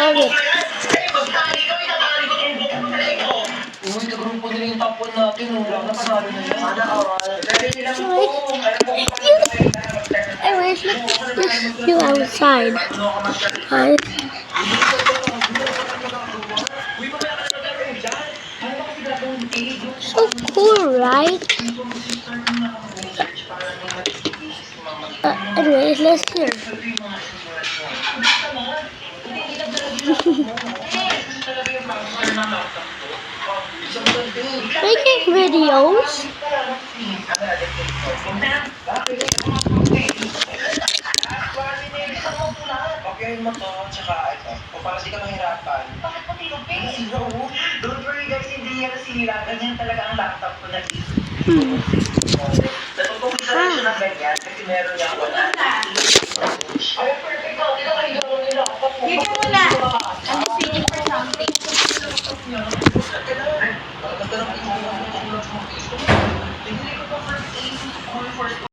target. Uy, nagrupo nila yung top 1 natin. Wala na panalo na yan. Anyways, let's do outside. Guys. So cool, right? Anyways, let's hear. Making videos. Papiyahin mo to, tsaka ito. O para di ka mahirapan. Bakit mo tinupin? Don't worry guys, hindi yan nasira. Ganyan talaga ang laptop ko na dito. Natutupin sa rin siya ng ganyan kasi meron niya ako na. Ay, perfect ako. Hindi na kayo gano'n nila. Dito muna. I'm just waiting for something. Basta lang yung